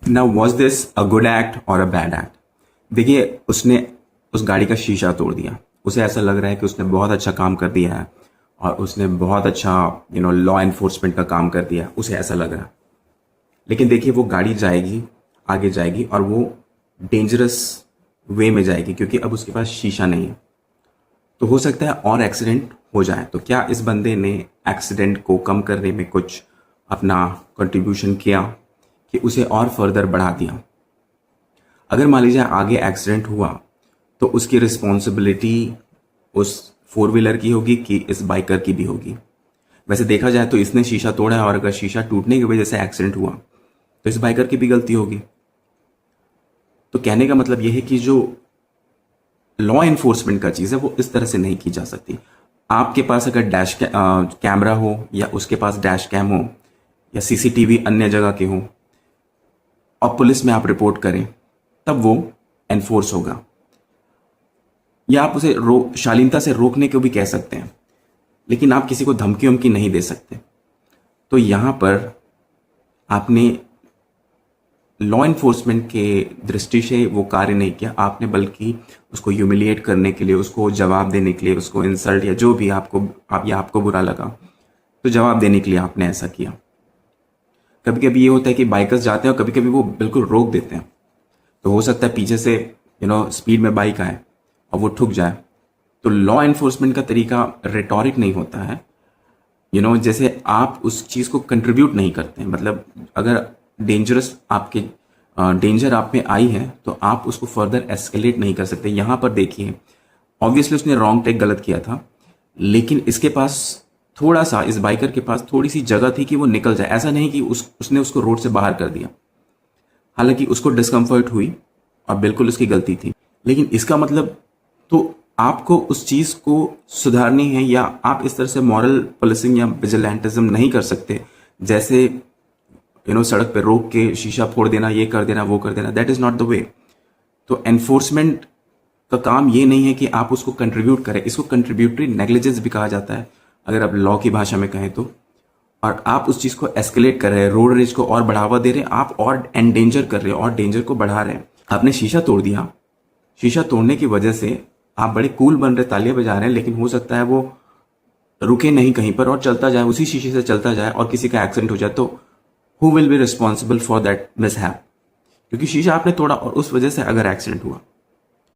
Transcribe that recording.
Now was this a good act और a bad act? देखिए, उसने उस गाड़ी का शीशा तोड़ दिया। उसे ऐसा लग रहा है कि उसने बहुत अच्छा काम कर दिया है और उसने बहुत अच्छा लॉ एनफोर्समेंट का काम कर दिया, उसे ऐसा लग रहा है। लेकिन देखिए, वो गाड़ी जाएगी, आगे जाएगी और वो डेंजरस वे में जाएगी क्योंकि अब उसके पास शीशा नहीं है। तो हो सकता है और एक्सीडेंट हो जाए। तो क्या इस बंदे ने एक्सीडेंट को कम करने में कुछ अपना कंट्रीब्यूशन किया कि उसे और फर्दर बढ़ा दिया? अगर मान लीजिए आगे एक्सीडेंट हुआ तो उसकी रिस्पॉन्सिबिलिटी उस फोर व्हीलर की होगी कि इस बाइकर की भी होगी? वैसे देखा जाए तो इसने शीशा तोड़ा है और अगर शीशा टूटने की वजह से एक्सीडेंट हुआ तो इस बाइकर की भी गलती होगी। तो कहने का मतलब यह है कि जो लॉ एनफोर्समेंट का चीज़ है वो इस तरह से नहीं की जा सकती। आपके पास अगर कैमरा हो या उसके पास डैश कैम हो या सीसीटीवी अन्य जगह के हो और पुलिस में आप रिपोर्ट करें, तब वो एनफोर्स होगा। या आप उसे शालीनता से रोकने को भी कह सकते हैं, लेकिन आप किसी को धमकी वमकी नहीं दे सकते। तो यहां पर आपने लॉ एनफोर्समेंट के दृष्टि से वो कार्य नहीं किया आपने, बल्कि उसको ह्यूमिलिएट करने के लिए, उसको जवाब देने के लिए, उसको इंसल्ट या जो भी आपको बुरा लगा तो जवाब देने के लिए आपने ऐसा किया। कभी कभी ये होता है कि बाइकर्स जाते हैं और कभी कभी वो बिल्कुल रोक देते हैं। तो हो सकता है पीछे से स्पीड में बाइक आए और वो ठुक जाए। तो लॉ एनफोर्समेंट का तरीका रेटोरिक नहीं होता है। जैसे आप उस चीज़ को कंट्रीब्यूट नहीं करते हैं। मतलब अगर डेंजर आप में आई है तो आप उसको फर्दर एस्केलेट नहीं कर सकते। यहां पर देखिए, ऑब्वियसली उसने रॉन्ग टेक गलत किया था, लेकिन इसके पास थोड़ा सा, इस बाइकर के पास थोड़ी सी जगह थी कि वो निकल जाए। ऐसा नहीं कि उसने उसको रोड से बाहर कर दिया। हालांकि उसको डिस्कम्फर्ट हुई और बिल्कुल उसकी गलती थी, लेकिन इसका मतलब तो आपको उस चीज को सुधारनी है, या आप इस तरह से मॉरल पुलिसिंग या विजिलेंटिज्म नहीं कर सकते जैसे सड़क पे रोक के शीशा फोड़ देना, ये कर देना, वो कर देना। That is not the way. तो एनफोर्समेंट का काम ये नहीं है कि आप उसको कंट्रीब्यूट करें। इसको कंट्रीब्यूटरी नेग्लिजेंस भी कहा जाता है अगर आप लॉ की भाषा में कहें तो। और आप उस चीज को एस्केलेट कर रहे हैं, रोड रेज को और बढ़ावा दे रहे हैं, आप और एंडेंजर कर रहे हैं और डेंजर को बढ़ा रहे हैं। आपने शीशा तोड़ दिया, शीशा तोड़ने की वजह से आप बड़े कूल बन रहे, तालियां बजा रहे हैं, लेकिन हो सकता है वो रुके नहीं कहीं पर और चलता जाए, उसी शीशे से चलता जाए और किसी का एक्सीडेंट हो जाए। तो who will be responsible for that mishap? क्योंकि शीशा आपने तोड़ा और उस वजह से अगर एक्सीडेंट हुआ